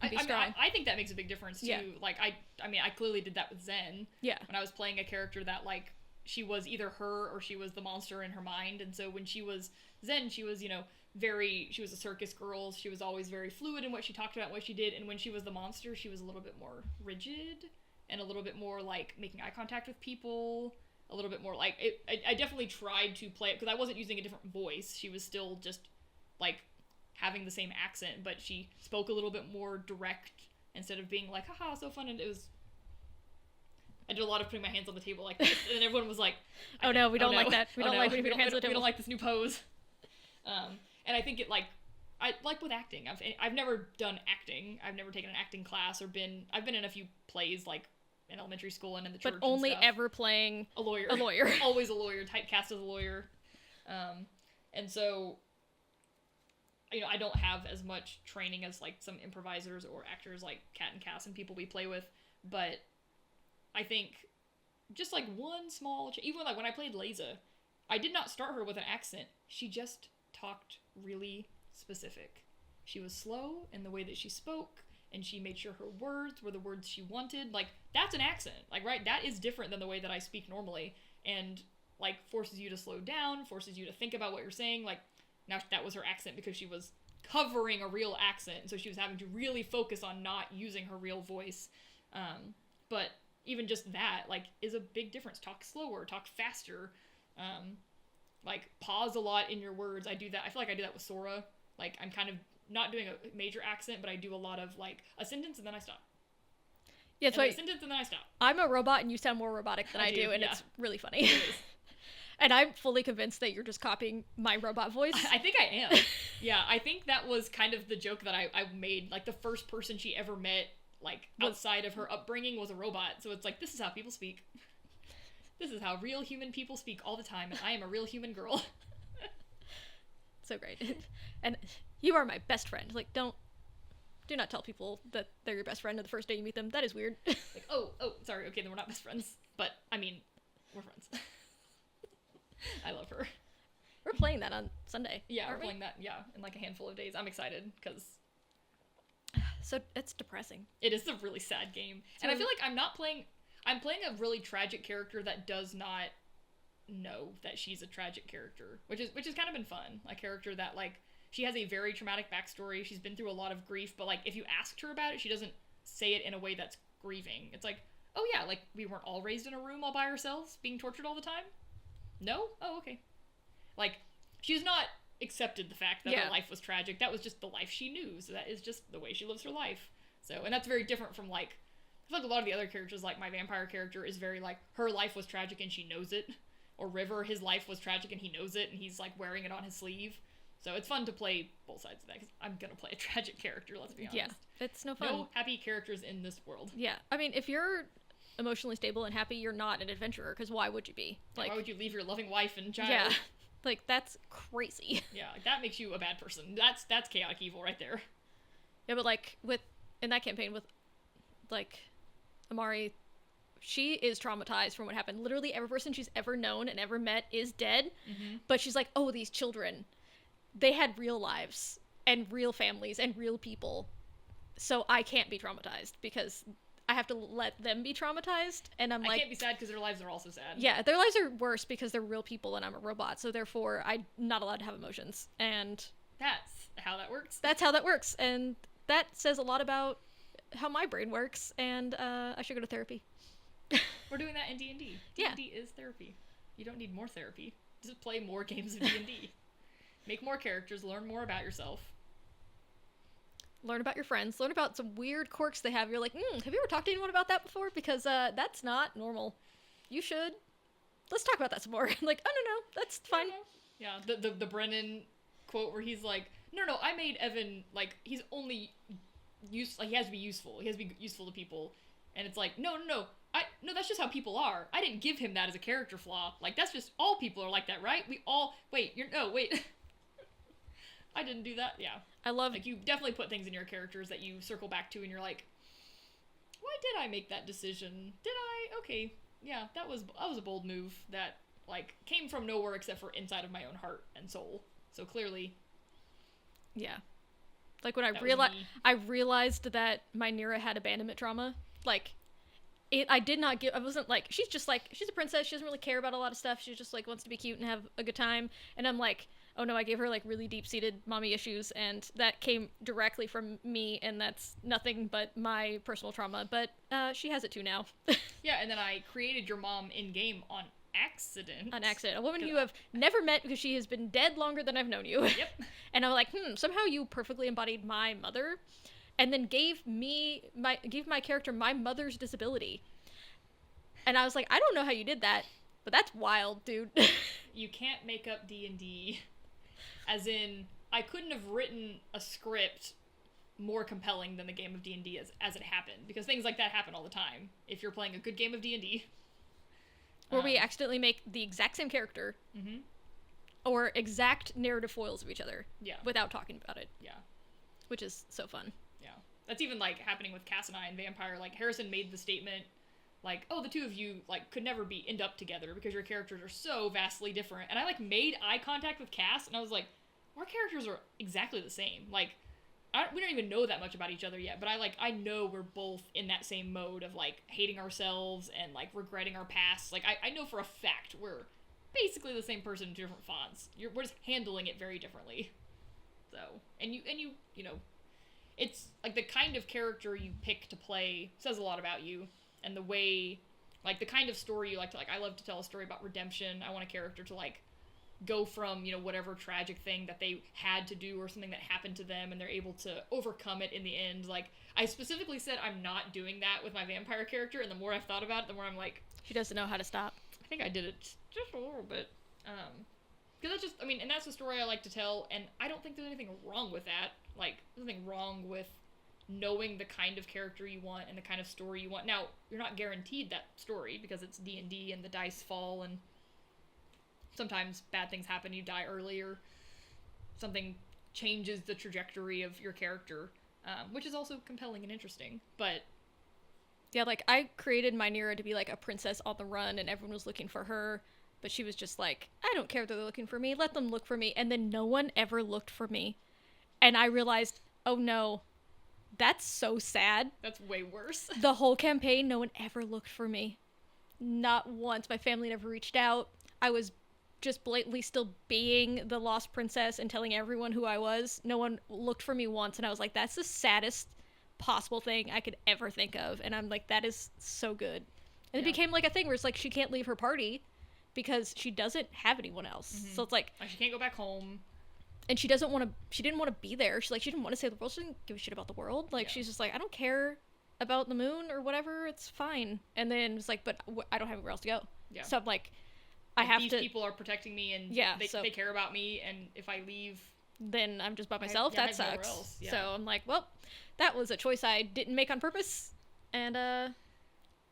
Speaker 2: and be strong.
Speaker 1: I think that makes a big difference too. Like I mean I clearly did that with Zen. When I was playing a character that like she was either her or she was the monster in her mind, and so when she was Zen, she was, you know, she was a circus girl, she was always very fluid in what she talked about, what she did, and when she was the monster, she was a little bit more rigid and a little bit more like making eye contact with people, a little bit more like I definitely tried to play it because I wasn't using a different voice. She was still just like having the same accent, but she spoke a little bit more direct instead of being like, haha, so fun. And it was, I did a lot of putting my hands on the table like this, and everyone was like,
Speaker 2: oh no, we don't like that. We don't like when you put your hands on the table.
Speaker 1: We don't like this new pose. And I think it like, I like with acting, I've never done acting. I've never taken an acting class or I've been in a few plays like in elementary school and in the church,
Speaker 2: but only ever playing
Speaker 1: a lawyer. Always a lawyer, typecast as a lawyer. And so, you know, I don't have as much training as like some improvisers or actors like Kat and Cass and people we play with, but I think just like one small even like when I played Leza, I did not start her with an accent. She just talked really specific. She was slow in the way that she spoke, and she made sure her words were the words she wanted. Like, that's an accent. Like, right? That is different than the way that I speak normally, and like forces you to slow down, forces you to think about what you're saying. Like, now that was her accent because she was covering a real accent, and so she was having to really focus on not using her real voice. But even just that, like, is a big difference. Talk slower, talk faster, like, pause a lot in your words. I do that. I feel like I do that with Sora. Like, I'm kind of not doing a major accent, but I do a lot of, like, a sentence and then I stop.
Speaker 2: Yeah, so
Speaker 1: a sentence and then I stop.
Speaker 2: I'm a robot and you sound more robotic than I do, and it's really funny. It is. And I'm fully convinced that you're just copying my robot voice.
Speaker 1: I think I am. Yeah, I think that was kind of the joke that I made. Like, the first person she ever met, like, outside of her upbringing was a robot. So it's like, this is how people speak. This is how real human people speak all the time, and I am a real human girl.
Speaker 2: So great. And you are my best friend. Like, do not tell people that they're your best friend on the first day you meet them. That is weird.
Speaker 1: Like, oh, sorry, okay, then we're not best friends. But, I mean, we're friends. I love her.
Speaker 2: We're playing that on Sunday.
Speaker 1: Yeah, we're playing that, in like a handful of days. I'm excited, because...
Speaker 2: So, it's depressing.
Speaker 1: It is a really sad game. And I feel like I'm playing a really tragic character that does not know that she's a tragic character, which has kind of been fun. A character that, like, she has a very traumatic backstory. She's been through a lot of grief, but, like, if you asked her about it, she doesn't say it in a way that's grieving. It's like, oh yeah, like, we weren't all raised in a room all by ourselves, being tortured all the time? No? Oh, okay. Like, she's not accepted the fact that her life was tragic. That was just the life she knew, so that is just the way she lives her life. So, and that's very different from, like, I feel like a lot of the other characters, like my vampire character, is very, like, her life was tragic and she knows it. Or River, his life was tragic and he knows it, and he's, like, wearing it on his sleeve. So it's fun to play both sides of that, because I'm gonna play a tragic character, let's be honest.
Speaker 2: Yeah, it's no fun.
Speaker 1: No happy characters in this world.
Speaker 2: Yeah, I mean, if you're emotionally stable and happy, you're not an adventurer, because why would you be? Like,
Speaker 1: why would you leave your loving wife and child?
Speaker 2: Yeah, like, that's crazy.
Speaker 1: Yeah, like, that makes you a bad person. That's chaotic evil right there.
Speaker 2: Yeah, but, like, in that campaign with, like, Amari, she is traumatized from what happened. Literally every person she's ever known and ever met is dead, but she's like, oh, these children, they had real lives and real families and real people, so I can't be traumatized because I have to let them be traumatized, and I
Speaker 1: can't be sad because their lives are also sad.
Speaker 2: Yeah, their lives are worse because they're real people and I'm a robot, so therefore I'm not allowed to have emotions, and
Speaker 1: that's how that works.
Speaker 2: That's how that works, and that says a lot about how my brain works, and I should go to therapy.
Speaker 1: We're doing that in D&D.
Speaker 2: Yeah.
Speaker 1: D&D is therapy. You don't need more therapy. Just play more games of D&D. Make more characters, learn more about yourself.
Speaker 2: Learn about your friends. Learn about some weird quirks they have. You're like, have you ever talked to anyone about that before? Because that's not normal. You should. Let's talk about that some more. Like, oh, no, that's fine.
Speaker 1: Yeah, the Brennan quote where he's like, no, I made Evan, like, he's only he has to be useful. He has to be useful to people. And it's like, no, that's just how people are. I didn't give him that as a character flaw. Like, that's just, all people are like that, right? Wait. I didn't do that. Yeah.
Speaker 2: I love...
Speaker 1: Like, you definitely put things in your characters that you circle back to and you're like, why did I make that decision? Did I? Okay. Yeah, that was a bold move that, like, came from nowhere except for inside of my own heart and soul. So clearly...
Speaker 2: Yeah. Like, when I realized that my Nira had abandonment trauma, like... I wasn't like, she's a princess, she doesn't really care about a lot of stuff, she just, like, wants to be cute and have a good time, and I'm like, oh no, I gave her, like, really deep-seated mommy issues, and that came directly from me, and that's nothing but my personal trauma, but she has it too now.
Speaker 1: Yeah, and then I created your mom in-game on accident.
Speaker 2: A woman you have never met because she has been dead longer than I've known you.
Speaker 1: Yep.
Speaker 2: And I'm like, somehow you perfectly embodied my mother, and then gave my character my mother's disability. And I was like, I don't know how you did that, but that's wild, dude.
Speaker 1: You can't make up D&D. As in, I couldn't have written a script more compelling than the game of D&D as it happened, because things like that happen all the time if you're playing a good game of D&D.
Speaker 2: Where we accidentally make the exact same character, or exact narrative foils of each other, without talking about it.
Speaker 1: Yeah.
Speaker 2: Which is so fun.
Speaker 1: Yeah. That's even, like, happening with Cass and I in Vampire. Like, Harrison made the statement, like, oh, the two of you, like, could never end up together because your characters are so vastly different. And I, like, made eye contact with Cass, and I was like, our characters are exactly the same. Like, we don't even know that much about each other yet, but I know we're both in that same mode of, like, hating ourselves and, like, regretting our past. Like, I know for a fact we're basically the same person in different fonts. We're just handling it very differently. So, and you know, it's, like, the kind of character you pick to play says a lot about you, and the way, like, the kind of story you like to, like, I love to tell a story about redemption. I want a character to, like, go from, you know, whatever tragic thing that they had to do or something that happened to them, and they're able to overcome it in the end. Like, I specifically said I'm not doing that with my vampire character, and the more I've thought about it, the more I'm like...
Speaker 2: She doesn't know how to stop.
Speaker 1: I think I did it just a little bit. Because that's just, I mean, and that's the story I like to tell, and I don't think there's anything wrong with that. Like, there's nothing wrong with knowing the kind of character you want and the kind of story you want. Now, you're not guaranteed that story because it's D&D and the dice fall, and sometimes bad things happen, you die early, or something changes the trajectory of your character, which is also compelling and interesting. But
Speaker 2: yeah, like, I created my Nira to be, like, a princess on the run, and everyone was looking for her, but she was just like, I don't care if they're looking for me, let them look for me. And then no one ever looked for me, and I realized, oh no, that's so sad.
Speaker 1: That's way worse.
Speaker 2: The whole campaign, no one ever looked for me. Not once. My family never reached out. I was just blatantly still being the lost princess and telling everyone who I was. No one looked for me once, and I was like, that's the saddest possible thing I could ever think of. And I'm like, that is so good. And it became like a thing where it's like she can't leave her party because she doesn't have anyone else. So it's like
Speaker 1: she can't go back home.
Speaker 2: And she didn't want to be there. She didn't want to save the world. She didn't give a shit about the world. Like, she's just like, I don't care about the moon or whatever. It's fine. And then it's like, but I don't have anywhere else to go. Yeah. So I'm like, these
Speaker 1: people are protecting me, and they care about me, and if I leave,
Speaker 2: then I'm just by myself. That sucks. Yeah. So I'm like, well, that was a choice I didn't make on purpose, and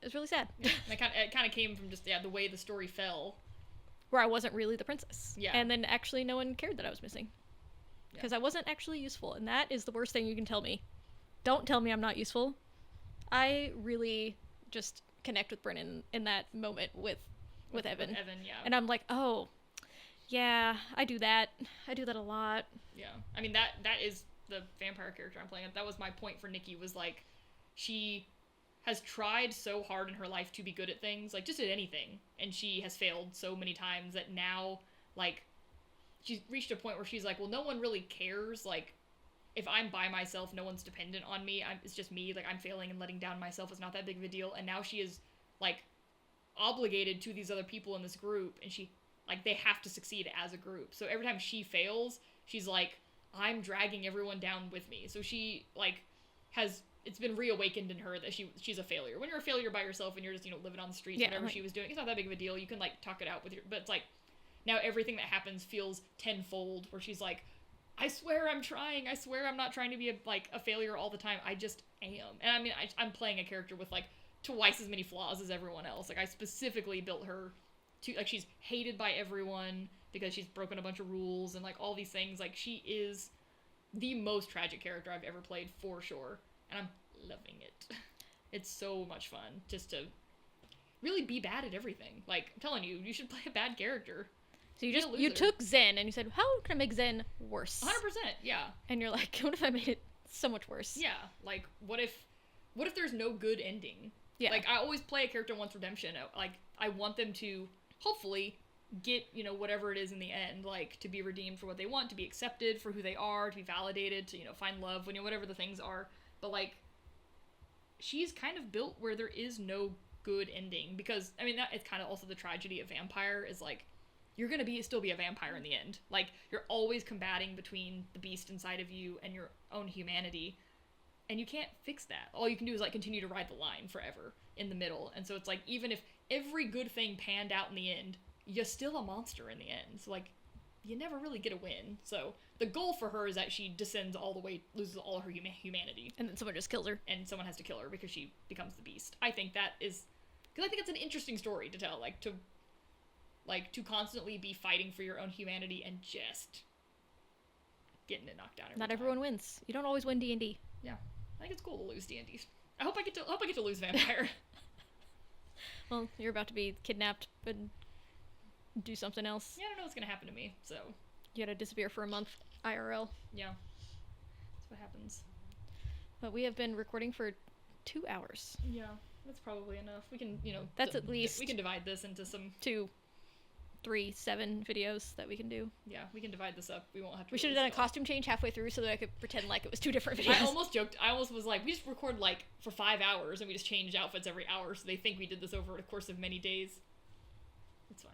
Speaker 2: it's really sad.
Speaker 1: Yeah. It kind of came from just the way the story fell,
Speaker 2: where I wasn't really the princess.
Speaker 1: Yeah.
Speaker 2: And then actually no one cared that I was missing, because I wasn't actually useful, and that is the worst thing you can tell me. Don't tell me I'm not useful. I really just connect with Brennan in that moment with Evan.
Speaker 1: With Evan, yeah.
Speaker 2: And I'm like, oh, yeah, I do that. I do that a lot.
Speaker 1: Yeah. I mean, that is the vampire character I'm playing. That was my point for Nikki, was like, she has tried so hard in her life to be good at things, like, just at anything, and she has failed so many times that now, like, she's reached a point where she's like, well, no one really cares. Like, if I'm by myself, no one's dependent on me. It's just me. Like, I'm failing and letting down myself. It's not that big of a deal. And now she is, like, obligated to these other people in this group, and she like they have to succeed as a group. So every time she fails, she's like, I'm dragging everyone down with me. So she like it's been reawakened in her that she's a failure. When you're a failure by yourself and you're just, living on the streets, whatever she was doing, it's not that big of a deal. You can like talk it out with but it's like now everything that happens feels tenfold, where she's like, I swear I'm trying. I swear I'm not trying to be a failure all the time. I just am. And I mean, I'm playing a character with like twice as many flaws as everyone else. Like I specifically built her to like, she's hated by everyone because she's broken a bunch of rules and like all these things. Like she is the most tragic character I've ever played for sure. And I'm loving it. It's so much fun just to really be bad at everything. Like I'm telling you, you should play a bad character.
Speaker 2: So you took Zen and you said, how can I make Zen worse?
Speaker 1: 100%, yeah.
Speaker 2: And you're like, what if I made it so much worse?
Speaker 1: Yeah, like what if there's no good ending?
Speaker 2: Yeah.
Speaker 1: Like I always play a character wants redemption. Like I want them to hopefully get, whatever it is in the end, like to be redeemed for what they want, to be accepted for who they are, to be validated, to, find love, when whatever the things are. But like she's kind of built where there is no good ending, because I mean that it's kind of also the tragedy of vampire is like you're gonna still be a vampire in the end. Like you're always combating between the beast inside of you and your own humanity, and you can't fix that. All you can do is like continue to ride the line forever in the middle. And so it's like even if every good thing panned out in the end, you're still a monster in the end. So like you never really get a win. So the goal for her is that she descends all the way, loses all her humanity,
Speaker 2: and then someone just kills her,
Speaker 1: and someone has to kill her because she becomes the beast. I think that is because I think it's an interesting story to tell, to constantly be fighting for your own humanity and just getting it knocked down every
Speaker 2: Not
Speaker 1: time.
Speaker 2: everyone wins. You don't always win D&D.
Speaker 1: Yeah, I think it's cool to lose D&D. I hope I get to lose vampire.
Speaker 2: Well, you're about to be kidnapped and do something else.
Speaker 1: Yeah, I don't know what's gonna happen to me, so
Speaker 2: You gotta disappear for a month, IRL.
Speaker 1: yeah, that's what happens.
Speaker 2: But we have been recording for 2 hours.
Speaker 1: Yeah, that's probably enough. We can,
Speaker 2: That's at least
Speaker 1: we can divide this into some
Speaker 2: 2, 3, 7 videos that we can do.
Speaker 1: Yeah, we can divide this up. We won't have to.
Speaker 2: We should have done a costume change halfway through so that I could pretend like it was 2 different videos.
Speaker 1: I almost joked. I almost was like, we just record like for 5 hours and we just change outfits every hour, so they think we did this over the course of many days. It's fine.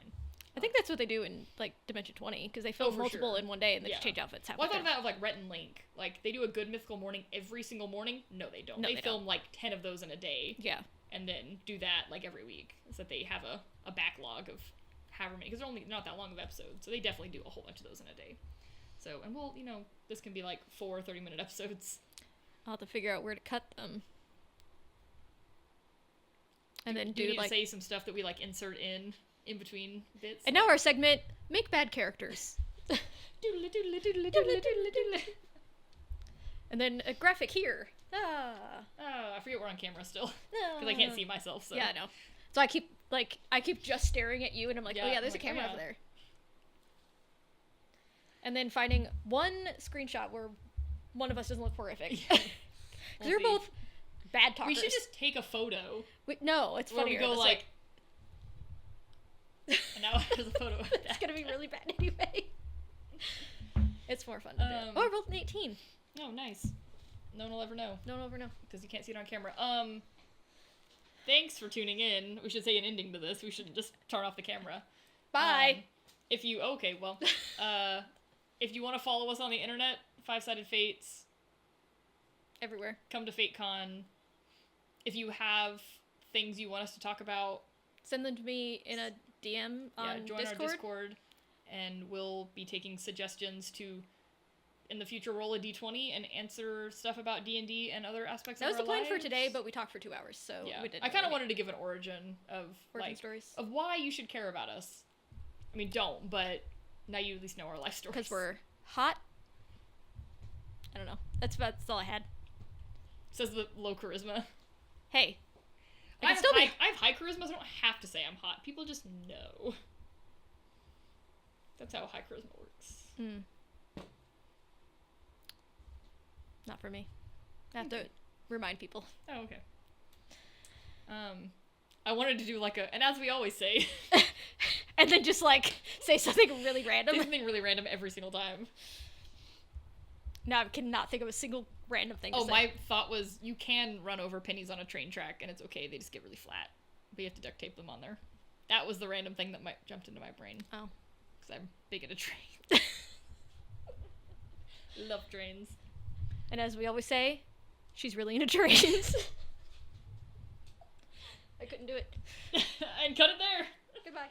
Speaker 2: I think that's what they do in like Dimension 20, because they film
Speaker 1: for
Speaker 2: multiple
Speaker 1: sure.
Speaker 2: in one day and they
Speaker 1: Yeah.
Speaker 2: just change outfits halfway
Speaker 1: Well, I thought
Speaker 2: through.
Speaker 1: of that with like Rhett and Link. Like they do a good mythical morning every single morning. No, they don't.
Speaker 2: No,
Speaker 1: they
Speaker 2: they
Speaker 1: film like 10 of those in a day.
Speaker 2: Yeah.
Speaker 1: And then do that like every week, so that they have a backlog of however many, because they're not that long of episodes, so they definitely do a whole bunch of those in a day. So, and we'll, this can be like 4 30-minute episodes.
Speaker 2: I'll have to figure out where to cut them. And then
Speaker 1: Do you
Speaker 2: do
Speaker 1: need
Speaker 2: like
Speaker 1: to say some stuff that we like insert in between bits?
Speaker 2: And now our segment, make bad characters.
Speaker 1: Doodle doodle doodle doodle doodle doodle.
Speaker 2: And then a graphic here. Ah.
Speaker 1: Oh, I forget we're on camera still, because I can't see myself. So
Speaker 2: Yeah, I know. So I keep just staring at you, and I'm like,
Speaker 1: Yeah,
Speaker 2: oh yeah, there's
Speaker 1: I'm
Speaker 2: a
Speaker 1: like,
Speaker 2: camera
Speaker 1: oh, yeah.
Speaker 2: over there. And then finding one screenshot where one of us doesn't look horrific. Because
Speaker 1: We'll
Speaker 2: we're
Speaker 1: see.
Speaker 2: both bad talkers.
Speaker 1: We should just take a photo
Speaker 2: no, it's
Speaker 1: where we
Speaker 2: funnier.
Speaker 1: go
Speaker 2: It's
Speaker 1: like, and now there's a photo of that.
Speaker 2: it's gonna be really bad anyway. It's more fun to do. Oh, I rolled an 18.
Speaker 1: Oh, nice. No one will ever know,
Speaker 2: No one will ever know.
Speaker 1: because you can't see it on camera. Thanks for tuning in. We should say an ending to this. We shouldn't just turn off the camera.
Speaker 2: Bye.
Speaker 1: If you want to follow us on the internet, 5-Sided Fates,
Speaker 2: Everywhere.
Speaker 1: come to FateCon. If you have things you want us to talk about,
Speaker 2: Send them to me in a DM on
Speaker 1: join
Speaker 2: Discord.
Speaker 1: our Discord, and we'll be taking suggestions to, in the future, roll a d20 and answer stuff about D&D and other aspects
Speaker 2: That
Speaker 1: of
Speaker 2: was
Speaker 1: our
Speaker 2: the plan for
Speaker 1: lives.
Speaker 2: today, but we talked for 2 hours, so
Speaker 1: Yeah,
Speaker 2: we didn't.
Speaker 1: I kind of
Speaker 2: really
Speaker 1: wanted to give an origin of
Speaker 2: origin
Speaker 1: like
Speaker 2: stories.
Speaker 1: of why you should care about us. I mean, don't, but now you at least know our life stories.
Speaker 2: Because we're hot. I don't know. That's all I had.
Speaker 1: Says the low charisma.
Speaker 2: Hey.
Speaker 1: I
Speaker 2: I
Speaker 1: have,
Speaker 2: can still be.
Speaker 1: I have high charisma, so I don't have to say I'm hot. People just know. That's how high charisma works.
Speaker 2: Not for me. I have to remind people.
Speaker 1: Oh, okay. I wanted to do like and as we always say,
Speaker 2: And then just like say something really random.
Speaker 1: something really random every single time.
Speaker 2: Now I cannot think of a single random thing to
Speaker 1: Oh,
Speaker 2: say.
Speaker 1: my thought was you can run over pennies on a train track and it's okay. They just get really flat, but you have to duct tape them on there. that was the random thing that jumped into my brain.
Speaker 2: Oh.
Speaker 1: Because I'm big into trains. Love trains.
Speaker 2: And as we always say, she's really into trains. I couldn't do it.
Speaker 1: And cut it there.
Speaker 2: Goodbye.